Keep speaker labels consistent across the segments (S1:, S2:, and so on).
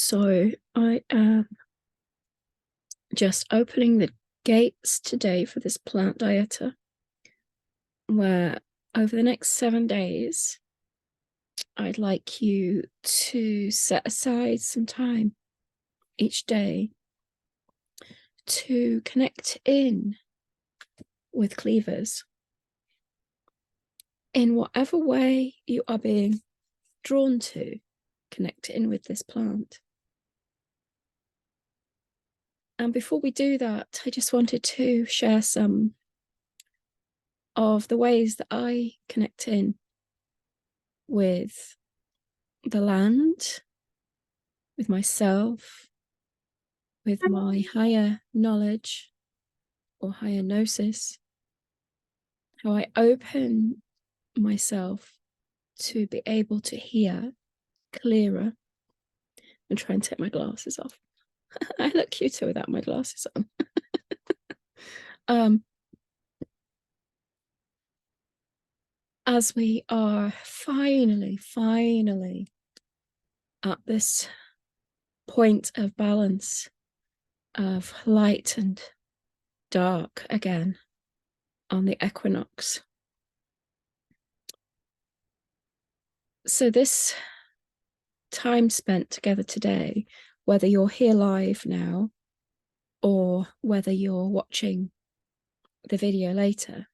S1: So I am just opening the gates today for this plant dieter, where over the next 7 days, I'd like you to set aside some time each day to connect in with Cleavers in whatever way you are being drawn to connect in with this plant. And before we do that, I just wanted to share some of the ways that I connect in with the land, with myself, with my higher knowledge or higher gnosis, how I open myself to be able to hear clearer. And try and take my glasses off. I look cuter without my glasses on. As we are finally at this point of balance, of light and dark again on the equinox. So this time spent together today, whether you're here live now or whether you're watching the video later,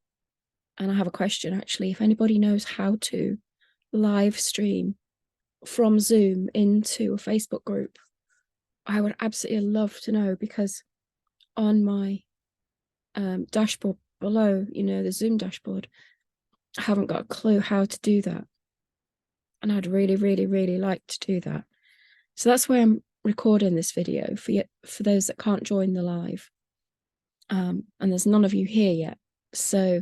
S1: and I have a question actually, if anybody knows how to live stream from Zoom into a Facebook group, I would absolutely love to know, because on my dashboard below, the Zoom dashboard, I haven't got a clue how to do that. And I'd really like to do that. So that's why I'm recording this video for those that can't join the live. And there's none of you here yet. So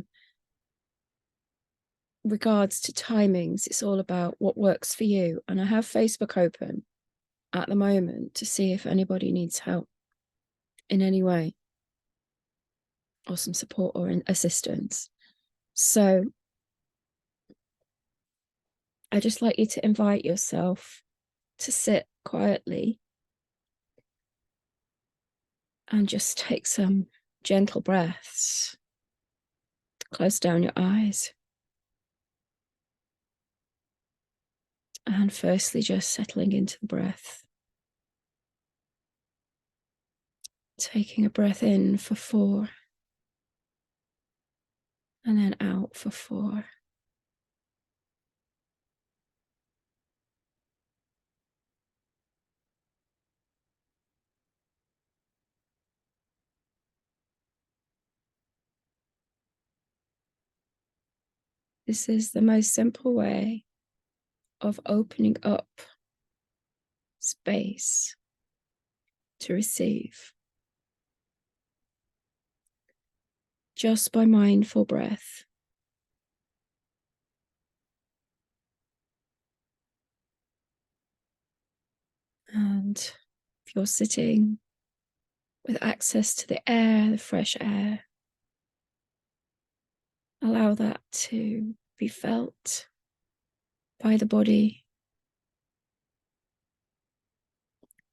S1: regards to timings, it's all about what works for you. And I have Facebook open at the moment to see if anybody needs help in any way, or some support or assistance. So I just like you to invite yourself to sit quietly and just take some gentle breaths. Close down your eyes. And firstly, just settling into the breath. Taking a breath in for 4. And then out for 4. This is the most simple way of opening up space to receive. Just by mindful breath. And if you're sitting with access to the air, the fresh air, allow that to be felt by the body.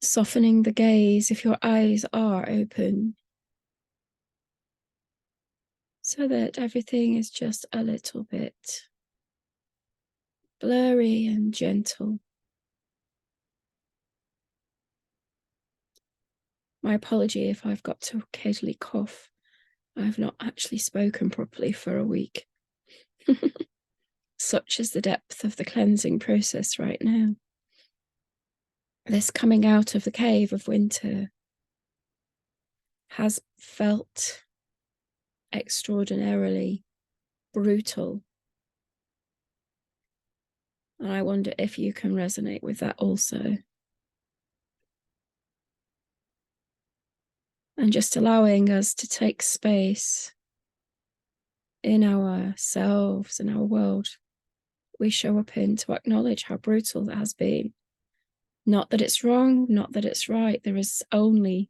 S1: Softening the gaze if your eyes are open, so that everything is just a little bit blurry and gentle. My apology if I've got to occasionally cough. I've not actually spoken properly for a week. Such is the depth of the cleansing process right now. This coming out of the cave of winter has felt extraordinarily brutal. And I wonder if you can resonate with that also. And just allowing us to take space in ourselves and our world we show up in, to acknowledge how brutal that has been. Not that it's wrong, not that it's right. There is only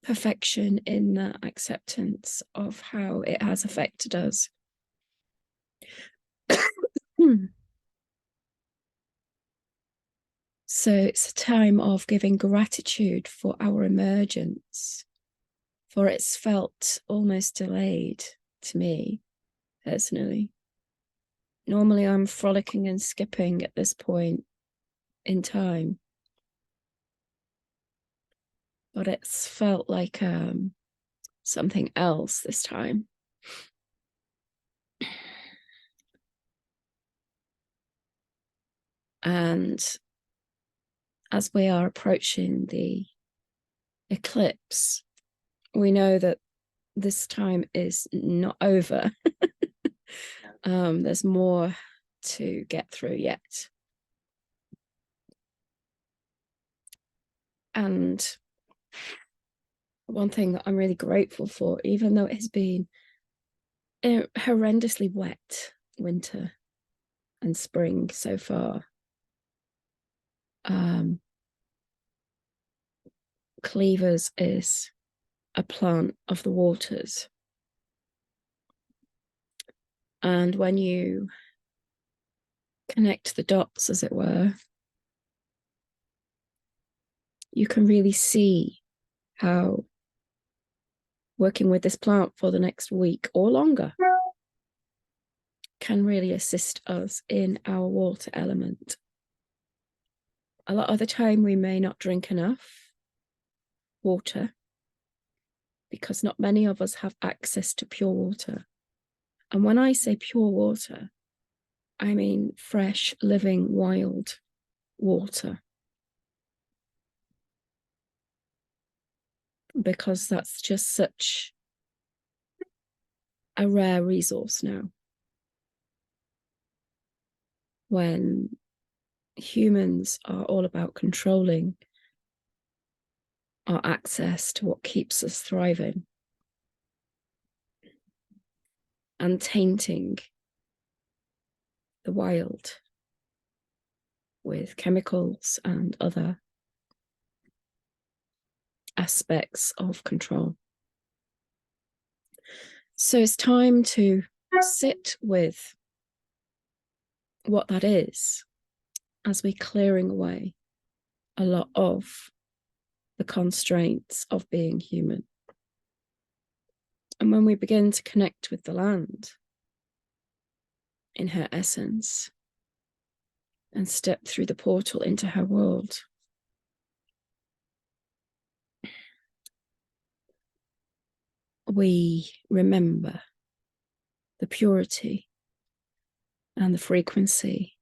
S1: perfection in that acceptance of how it has affected us. So it's a time of giving gratitude for our emergence, for it's felt almost delayed to me personally. Normally I'm frolicking and skipping at this point in time, but it's felt like something else this time. And as we are approaching the eclipse, we know that this time is not over. There's more to get through yet. And one thing that I'm really grateful for, even though it has been a horrendously wet winter and spring so far, Cleavers is a plant of the waters. And when you connect the dots, as it were, you can really see how working with this plant for the next week or longer can really assist us in our water element. A lot of the time we may not drink enough water because not many of us have access to pure water. And when I say pure water, I mean fresh, living, wild water. Because that's just such a rare resource now. When humans are all about controlling our access to what keeps us thriving and tainting the wild with chemicals and other aspects of control. So it's time to sit with what that is as we're clearing away a lot of the constraints of being human. And when we begin to connect with the land in her essence and step through the portal into her world, we remember the purity and the frequency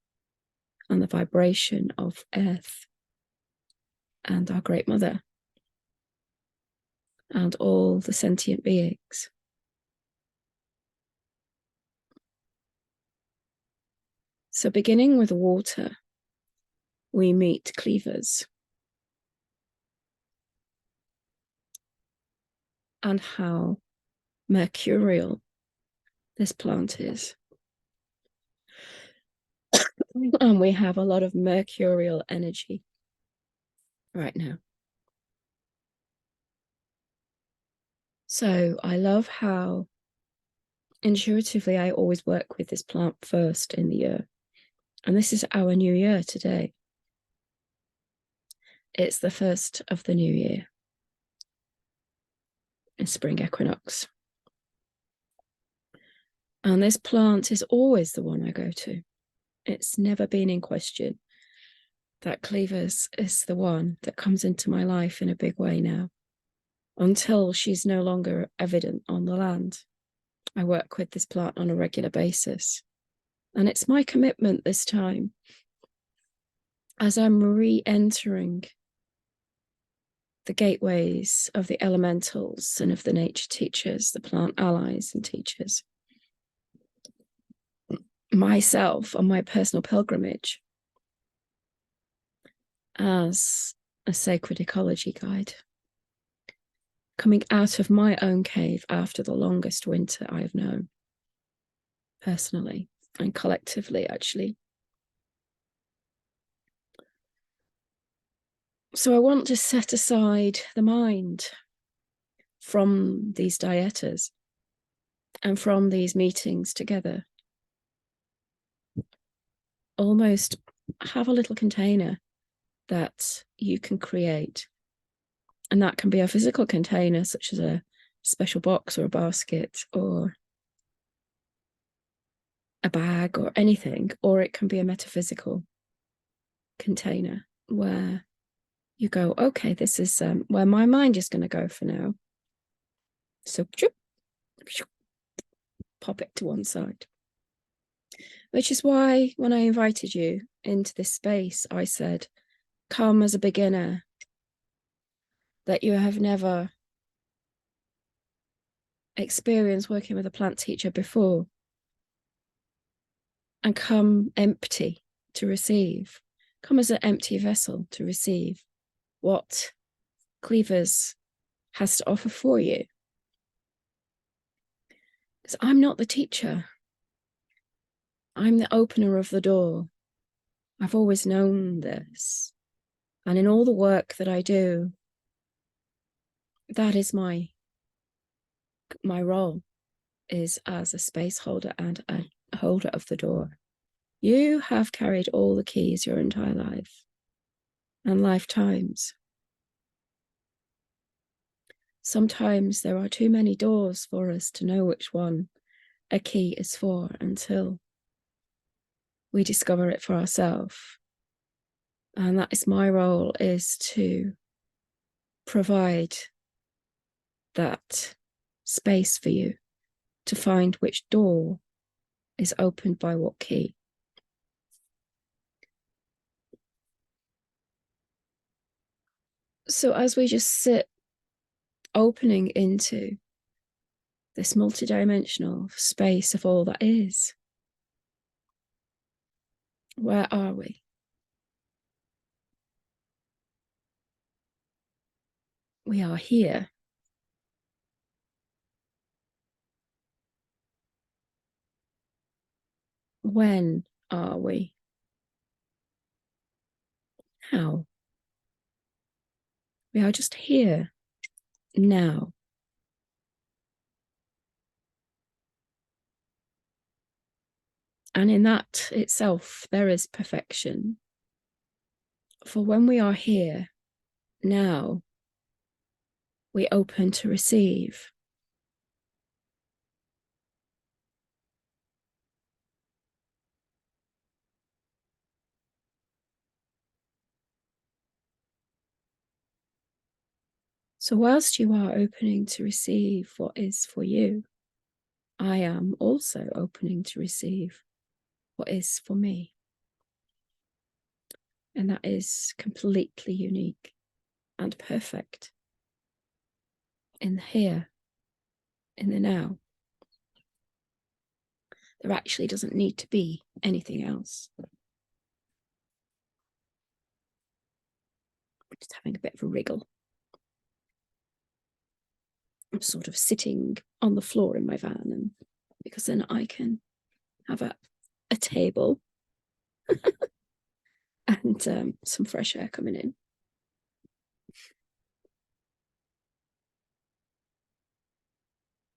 S1: and the vibration of Earth and our Great Mother and all the sentient beings. So beginning with water, we meet Cleavers and how mercurial this plant is. And we have a lot of mercurial energy right now. So I love how intuitively I always work with this plant first in the year. And this is our new year today. It's the first of the new year. It's spring equinox. And this plant is always the one I go to. It's never been in question that Cleavers is the one that comes into my life in a big way now, until she's no longer evident on the land. I work with this plant on a regular basis. And it's my commitment this time, as I'm re-entering the gateways of the elementals and of the nature teachers, the plant allies and teachers, myself on my personal pilgrimage as a sacred ecology guide, coming out of my own cave after the longest winter I've known, personally and collectively, actually. So I want to set aside the mind from these dietas and from these meetings together. Almost have a little container that you can create. And that can be a physical container, such as a special box or a basket or a bag or anything, or it can be a metaphysical container where you go, okay, this is where my mind is going to go for now. So pop it to one side. Which is why when I invited you into this space, I said, come as a beginner, that you have never experienced working with a plant teacher before, and come empty to receive. Come as an empty vessel to receive what Cleavers has to offer for you. Because I'm not the teacher. I'm the opener of the door. I've always known this. And in all the work that I do, that is my role, is as a space holder and a holder of the door. You have carried all the keys your entire life and lifetimes. Sometimes there are too many doors for us to know which one a key is for until we discover it for ourselves. And that is my role, is to provide that space for you to find which door is opened by what key. So as we just sit opening into this multidimensional space of all that is, where are we? We are here. When are we? How? We are just here now. And in that itself, there is perfection. For when we are here now, we open to receive. So whilst you are opening to receive what is for you, I am also opening to receive what is for me. And that is completely unique and perfect in the here, in the now. There actually doesn't need to be anything else. Just having a bit of a wriggle. I'm sort of sitting on the floor in my van, and because then I can have a table and some fresh air coming in.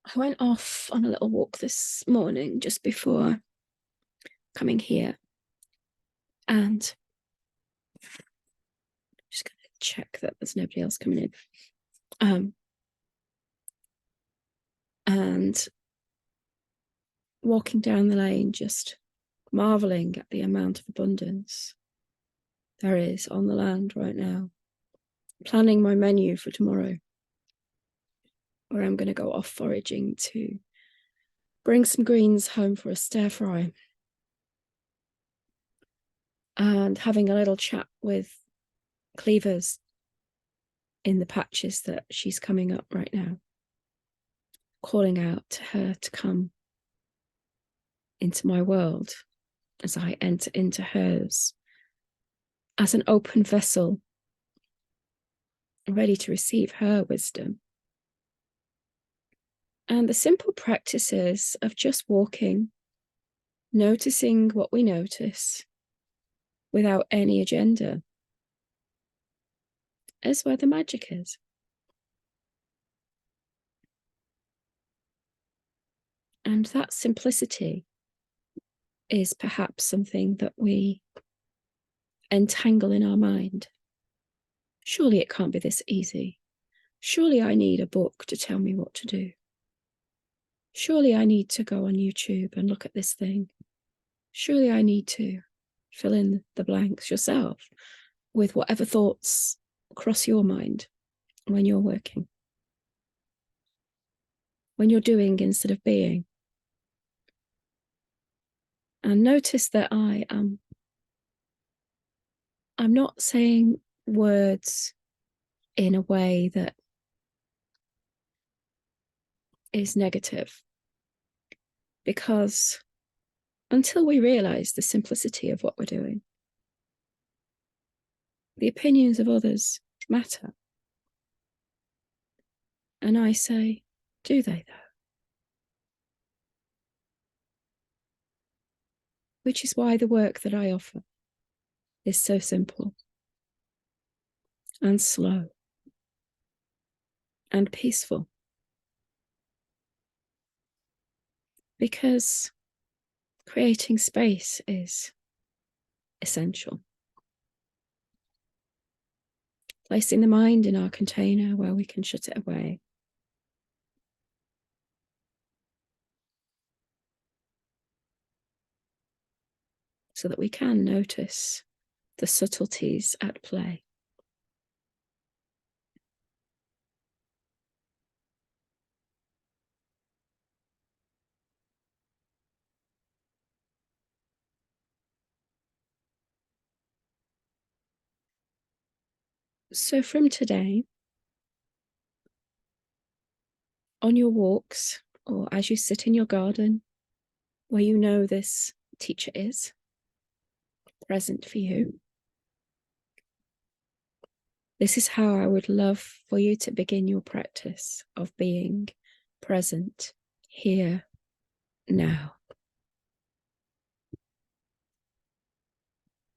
S1: I went off on a little walk this morning just before coming here, and just going to check that there's nobody else coming in. And walking down the lane, just marveling at the amount of abundance there is on the land right now. Planning my menu for tomorrow, where I'm going to go off foraging to bring some greens home for a stir fry. And having a little chat with Cleavers in the patches that she's coming up right now. Calling out to her to come into my world as I enter into hers, as an open vessel, ready to receive her wisdom. And the simple practices of just walking, noticing what we notice without any agenda, is where the magic is. And that simplicity is perhaps something that we entangle in our mind. Surely it can't be this easy. Surely I need a book to tell me what to do. Surely I need to go on YouTube and look at this thing. Surely I need to fill in the blanks yourself with whatever thoughts cross your mind when you're working, when you're doing instead of being. And notice that I'm not saying words in a way that is negative, because until we realize the simplicity of what we're doing, the opinions of others matter. And I say, do they though? Which is why the work that I offer is so simple and slow and peaceful. Because creating space is essential. Placing the mind in our container where we can shut it away. So that we can notice the subtleties at play. So from today, on your walks, or as you sit in your garden, where you know this teacher is present for you, this is how I would love for you to begin your practice of being present here now.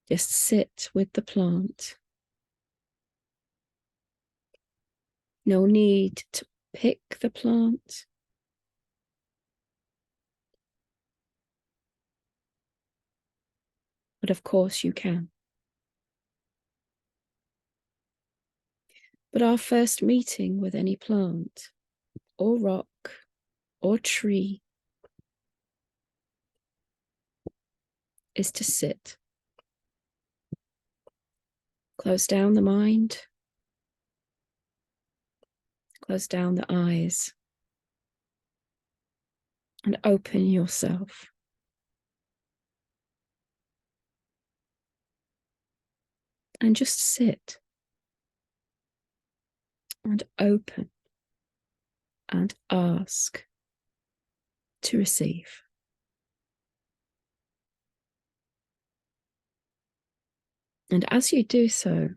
S1: Just sit with the plant. No need to pick the plant. But of course you can. But our first meeting with any plant or rock or tree is to sit. Close down the mind. Close down the eyes. And open yourself. And just sit. And open. And ask to receive. And as you do so,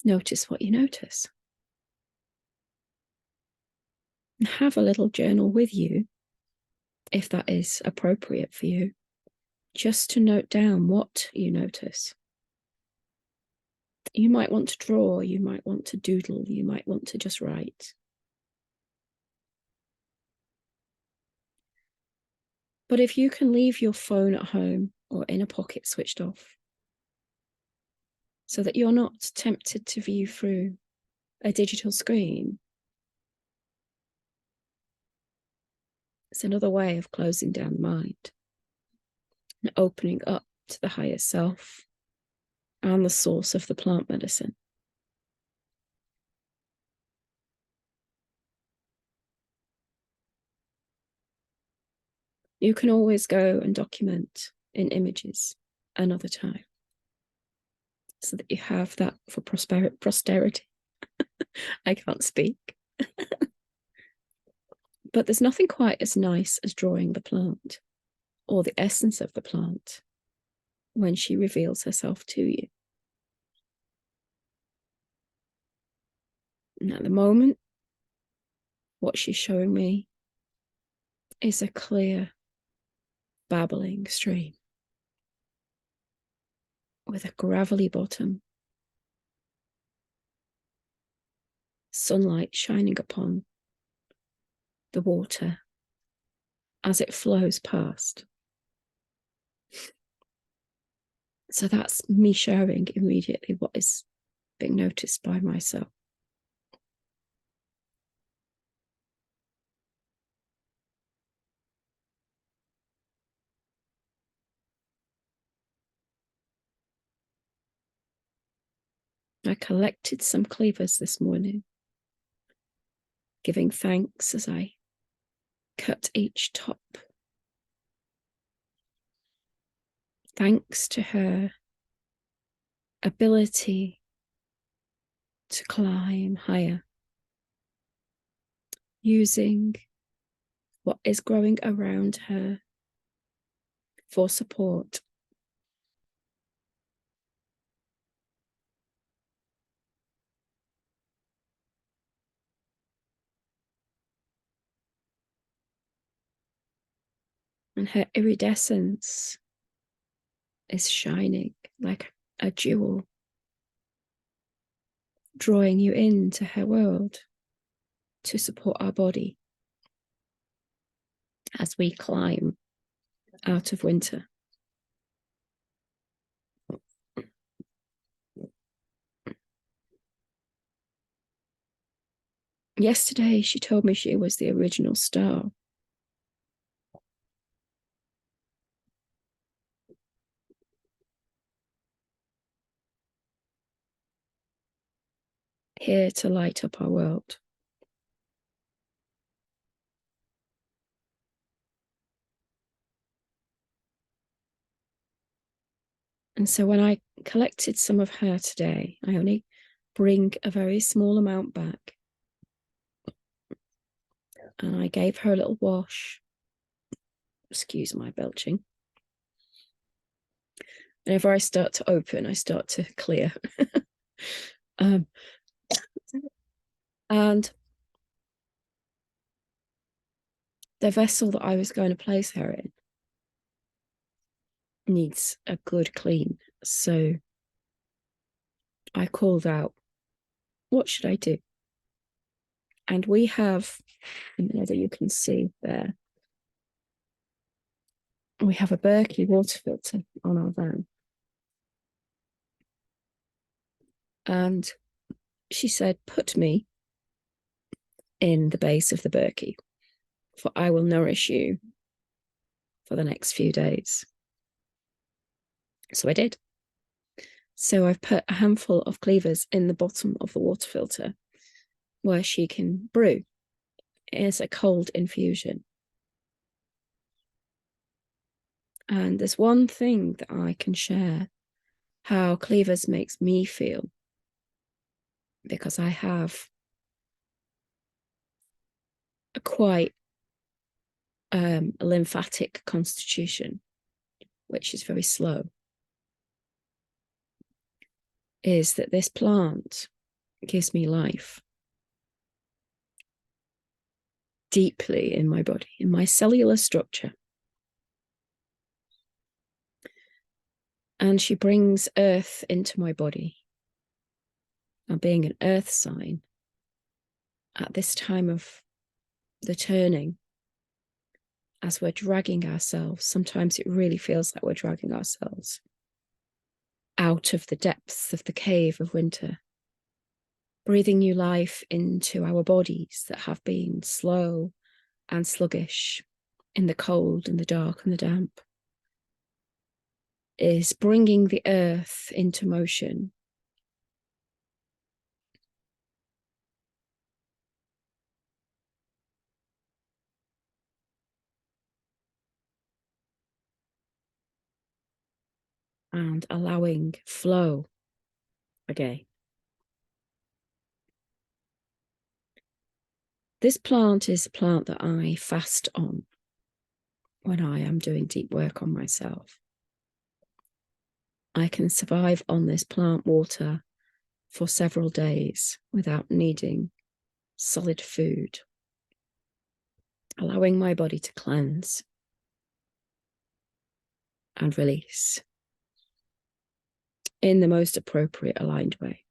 S1: notice what you notice. And have a little journal with you, if that is appropriate for you, just to note down what you notice. You might want to draw, you might want to doodle, you might want to just write. But if you can leave your phone at home or in a pocket switched off, so that you're not tempted to view through a digital screen, it's another way of closing down the mind and opening up to the higher self and the source of the plant medicine. You can always go and document in images another time, so that you have that for posterity. I can't speak. But there's nothing quite as nice as drawing the plant or the essence of the plant when she reveals herself to you. And at the moment, what she's showing me is a clear, babbling stream with a gravelly bottom, sunlight shining upon the water as it flows past. So that's me showing immediately what is being noticed by myself. I collected some cleavers this morning, giving thanks as I cut each top. Thanks to her ability to climb higher, using what is growing around her for support. And her iridescence is shining like a jewel, drawing you into her world to support our body as we climb out of winter. Yesterday, she told me she was the original star. Here to light up our world. And so when I collected some of her today, I only bring a very small amount back. And I gave her a little wash. Excuse my belching. Whenever I start to open, I start to clear. And the vessel that I was going to place her in needs a good clean. So I called out, what should I do? And we have, I don't know that you can see there, we have a Berkey water filter on our van. And she said, put me in the base of the Berkey, for I will nourish you for the next few days. So I did. So I've put a handful of cleavers in the bottom of the water filter where she can brew. It is a cold infusion. And there's one thing that I can share, how Cleavers makes me feel, because I have a quite a lymphatic constitution, which is very slow, is that this plant gives me life deeply in my body, in my cellular structure. And she brings earth into my body. Now, being an earth sign, at this time of the turning, as we're dragging ourselves, sometimes it really feels like we're dragging ourselves out of the depths of the cave of winter, breathing new life into our bodies that have been slow and sluggish in the cold and the dark and the damp, is bringing the earth into motion. And allowing flow again. This plant is a plant that I fast on when I am doing deep work on myself. I can survive on this plant water for several days without needing solid food, allowing my body to cleanse and release in the most appropriate, aligned way.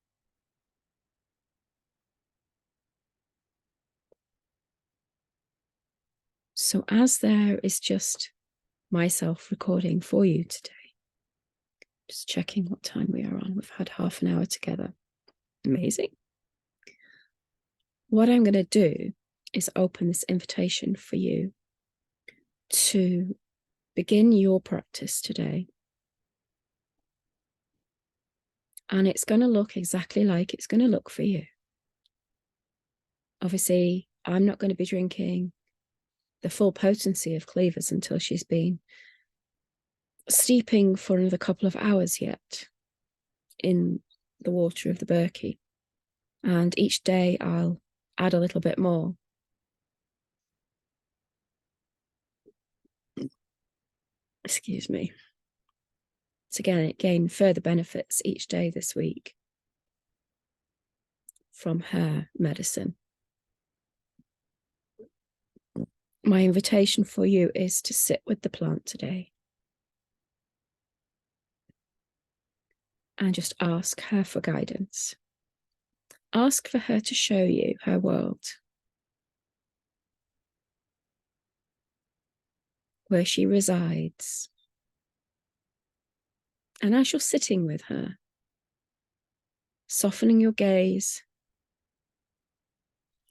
S1: So as there is just myself recording for you today, just checking what time we are on. We've had half an hour together. Amazing. What I'm going to do is open this invitation for you to begin your practice today. And it's going to look exactly like it's going to look for you. Obviously, I'm not going to be drinking the full potency of Cleavers until she's been steeping for another couple of hours yet in the water of the Berkey. And each day I'll add a little bit more. Excuse me. To gain further benefits each day this week from her medicine. My invitation for you is to sit with the plant today and just ask her for guidance. Ask for her to show you her world, where she resides. And as you're sitting with her, softening your gaze,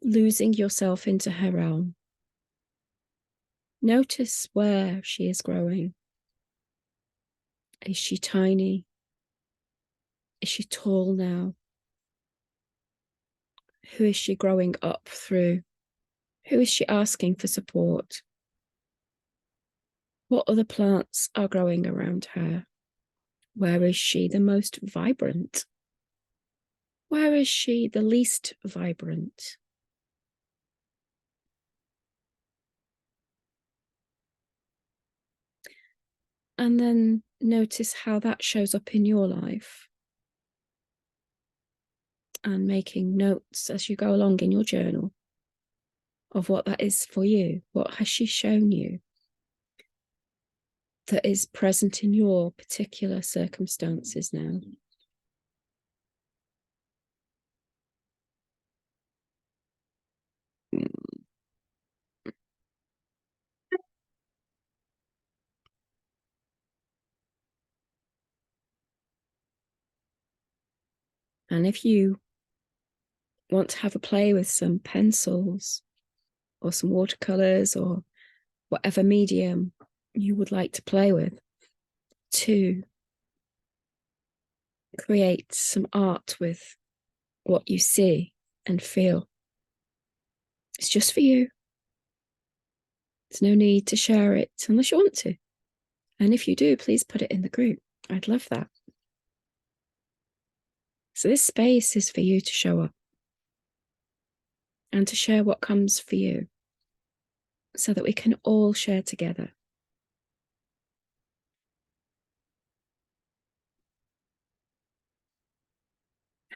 S1: losing yourself into her realm, notice where she is growing. Is she tiny? Is she tall now? Who is she growing up through? Who is she asking for support? What other plants are growing around her? Where is she the most vibrant? Where is she the least vibrant? And then notice how that shows up in your life. And making notes as you go along in your journal of what that is for you. What has she shown you that is present in your particular circumstances now? And if you want to have a play with some pencils or some watercolors or whatever medium you would like to play with, to create some art with what you see and feel. It's just for you. There's no need to share it unless you want to. And if you do, please put it in the group. I'd love that. So this space is for you to show up and to share what comes for you so that we can all share together.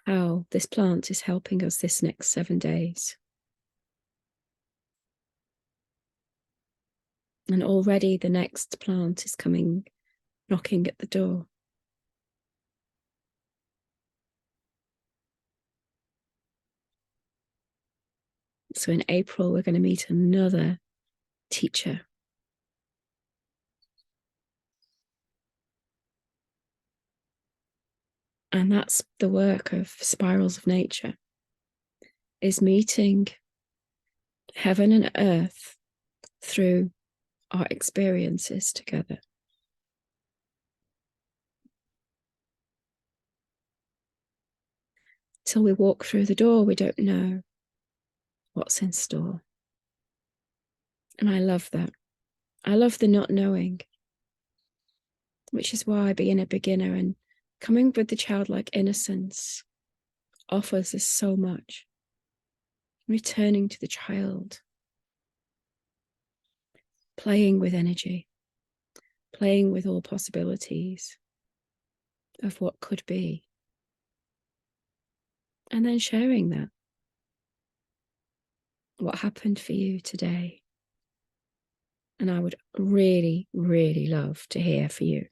S1: How this plant is helping us this next 7 days. And already the next plant is coming, knocking at the door. So in April, we're going to meet another teacher. And that's the work of Spirals of Nature, is meeting heaven and earth through our experiences together. Till we walk through the door, we don't know what's in store. And I love that. I love the not knowing, which is why being a beginner and coming with the childlike innocence offers us so much. Returning to the child, playing with energy, playing with all possibilities of what could be, and then sharing that. What happened for you today? And I would really, really love to hear for you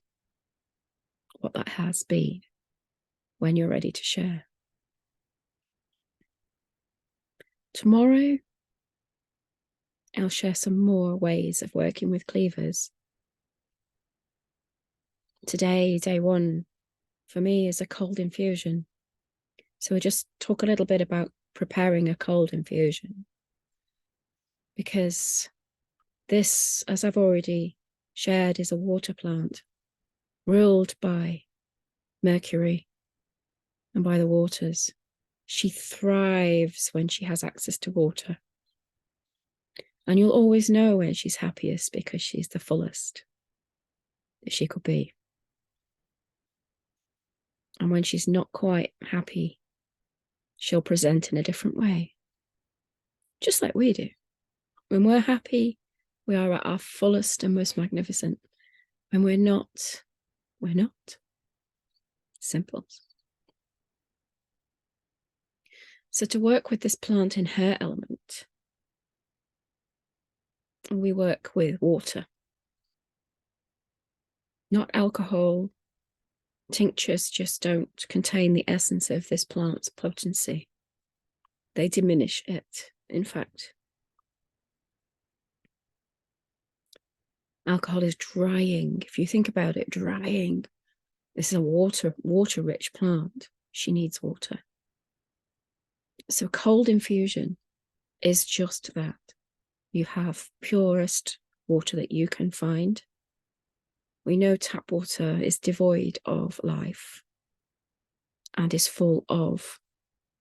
S1: what that has been when you're ready to share. Tomorrow, I'll share some more ways of working with Cleavers. Today, day one, for me, is a cold infusion. So we'll just talk a little bit about preparing a cold infusion, because this, as I've already shared, is a water plant ruled by Mercury and by the waters. She thrives when she has access to water. And you'll always know when she's happiest, because she's the fullest that she could be. And when she's not quite happy, she'll present in a different way, just like we do. When we're happy, we are at our fullest and most magnificent. When we're not, we're not. Simple. So to work with this plant in her element, we work with water, not alcohol. Tinctures just don't contain the essence of this plant's potency. They diminish it, in fact. Alcohol is drying. If you think about it, drying. This is a water-rich plant. She needs water. So cold infusion is just that. You have purest water that you can find. We know tap water is devoid of life and is full of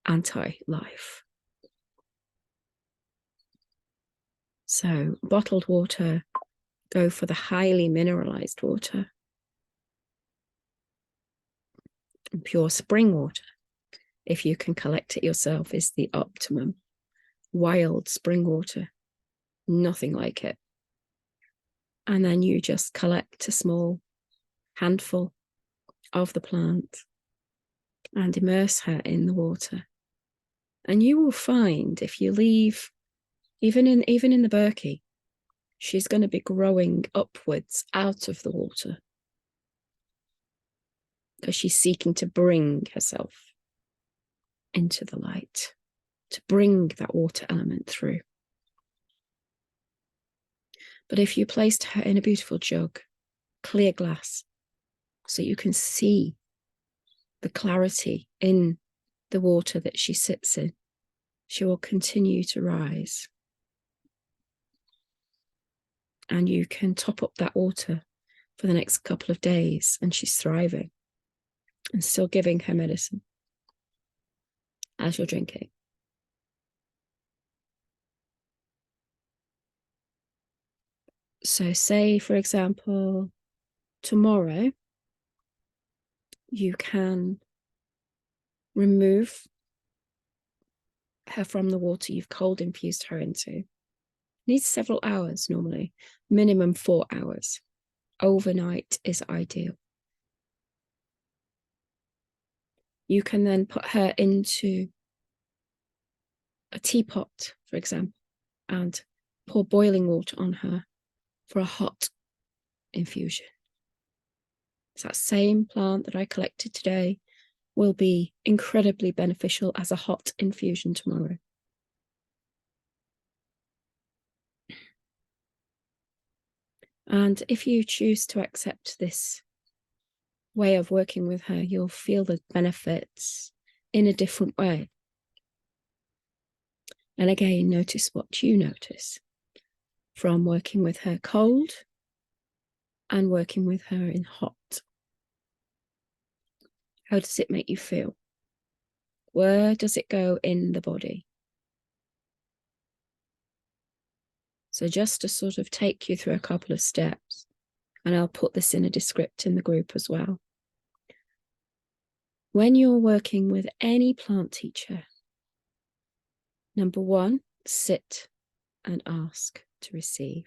S1: anti-life. So bottled water, go for the highly mineralized water. And pure spring water, if you can collect it yourself, is the optimum. Wild spring water, nothing like it. And then you just collect a small handful of the plant and immerse her in the water. And you will find, if you leave, even in the Berkey, she's going to be growing upwards out of the water, because she's seeking to bring herself into the light, to bring that water element through. But if you placed her in a beautiful jug, clear glass, so you can see the clarity in the water that she sits in, she will continue to rise. And you can top up that water for the next couple of days, and she's thriving and still giving her medicine as you're drinking. So say, for example, tomorrow you can remove her from the water you've cold infused her into. It needs several hours normally, minimum 4 hours. Overnight is ideal. You can then put her into a teapot, for example, and pour boiling water on her for a hot infusion. So that same plant that I collected today will be incredibly beneficial as a hot infusion tomorrow. And if you choose to accept this way of working with her, you'll feel the benefits in a different way. And again, notice what you notice from working with her cold and working with her in hot. How does it make you feel? Where does it go in the body? So just to sort of take you through a couple of steps, and I'll put this in a descript in the group as well. When you're working with any plant teacher, number one, sit and ask to receive.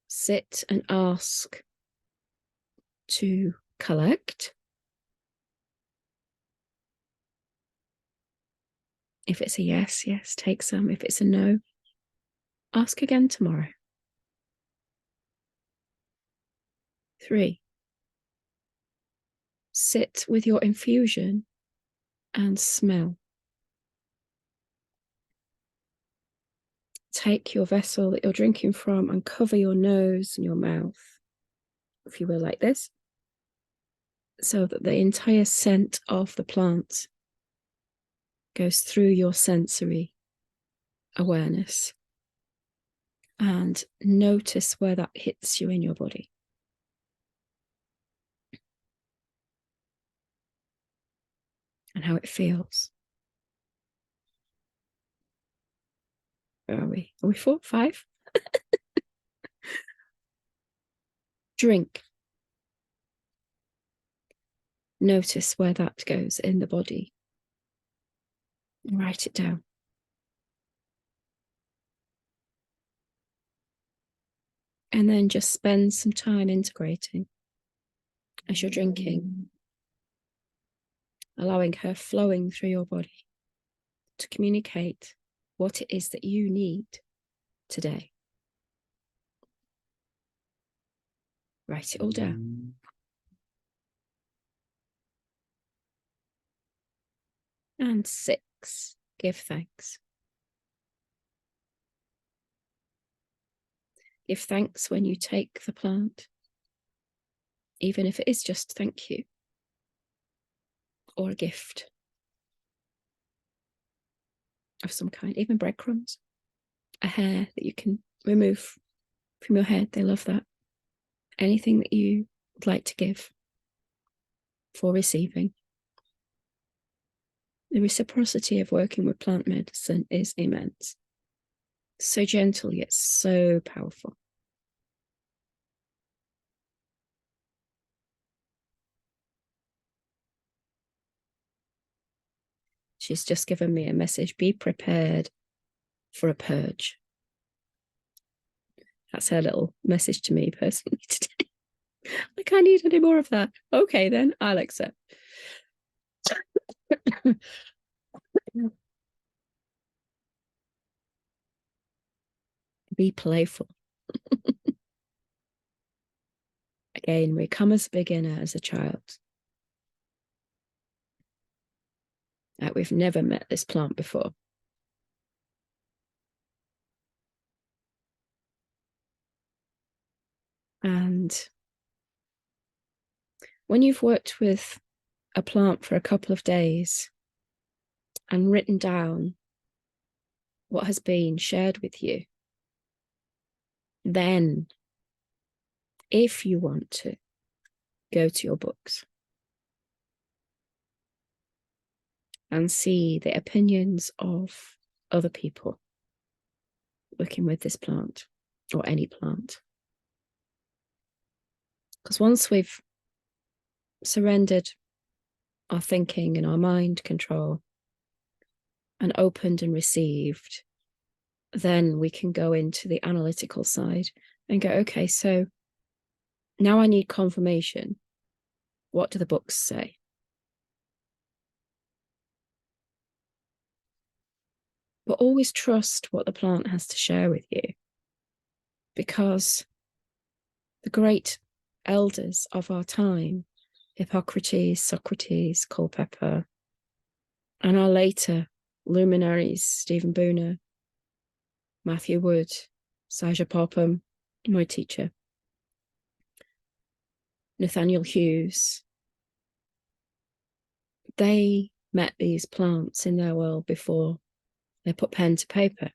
S1: Sit and ask to collect. If it's a yes, yes, take some. If it's a no, ask again tomorrow. 3, sit with your infusion and smell. Take your vessel that you're drinking from and cover your nose and your mouth, if you will, like this. so that the entire scent of the plant goes through your sensory awareness. And notice where that hits you in your body. And how it feels. Where are we? Are we 4, 5? Drink. Notice where that goes in the body. Write it down. And then just spend some time integrating as you're drinking, allowing her flowing through your body to communicate what it is that you need today. Write it all down. And 6, give thanks. Give thanks when you take the plant, even if it is just thank you or a gift of some kind, even breadcrumbs, a hair that you can remove from your head. They love that. Anything that you would like to give for receiving. The reciprocity of working with plant medicine is immense. So gentle, yet so powerful. She's just given me a message. Be prepared for a purge. That's her little message to me personally today. Like, I need any more of that. Okay, then I'll accept. Be playful. Again, we come as a beginner, as a child. Like we've never met this plant before. And when you've worked with a plant for a couple of days and written down what has been shared with you, then if you want to, go to your books and see the opinions of other people working with this plant or any plant. Because once we've surrendered our thinking and our mind control and opened and received, then we can go into the analytical side and go, okay, so now I need confirmation. What do the books say? But always trust what the plant has to share with you, because the great elders of our time, Hippocrates, Socrates, Culpeper, and our later luminaries, Stephen Booner, Matthew Wood, Saja Popham, my teacher, Nathaniel Hughes, they met these plants in their world before they put pen to paper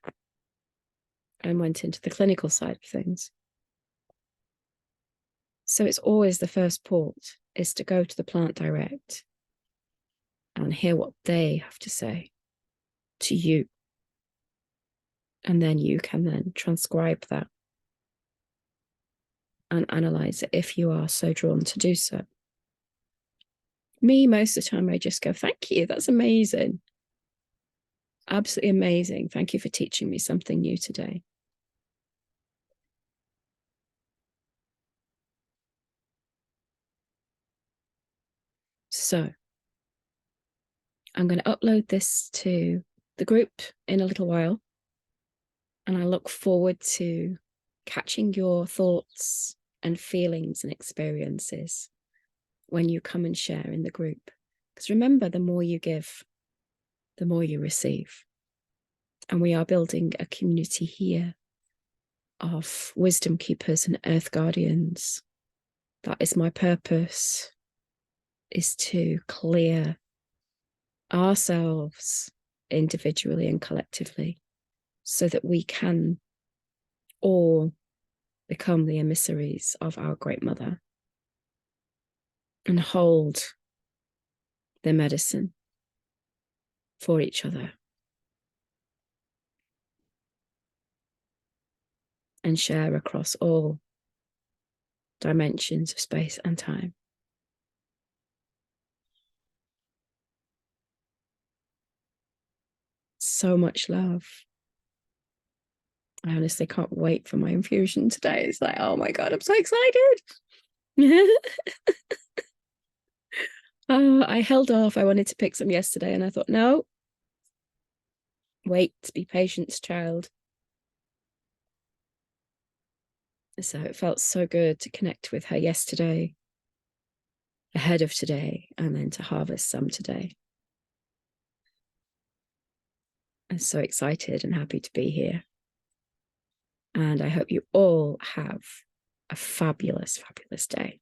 S1: and went into the clinical side of things. So it's always the first port is to go to the plant direct and hear what they have to say to you. And then you can then transcribe that and analyze it if you are so drawn to do so. Me, most of the time, I just go, thank you, that's amazing. Absolutely amazing. Thank you for teaching me something new today. So I'm going to upload this to the group in a little while. And I look forward to catching your thoughts and feelings and experiences when you come and share in the group. Because remember, the more you give, the more you receive. And we are building a community here of wisdom keepers and earth guardians. That is my purpose. is to clear ourselves individually and collectively so that we can all become the emissaries of our Great Mother and hold the medicine for each other and share across all dimensions of space and time. So much love. I honestly can't wait for my infusion today. It's like, oh my God, I'm so excited. I held off. I wanted to pick some yesterday and I thought, no, wait, be patient, child. So it felt so good to connect with her yesterday, ahead of today, and then to harvest some today. I'm so excited and happy to be here. And I hope you all have a fabulous, fabulous day.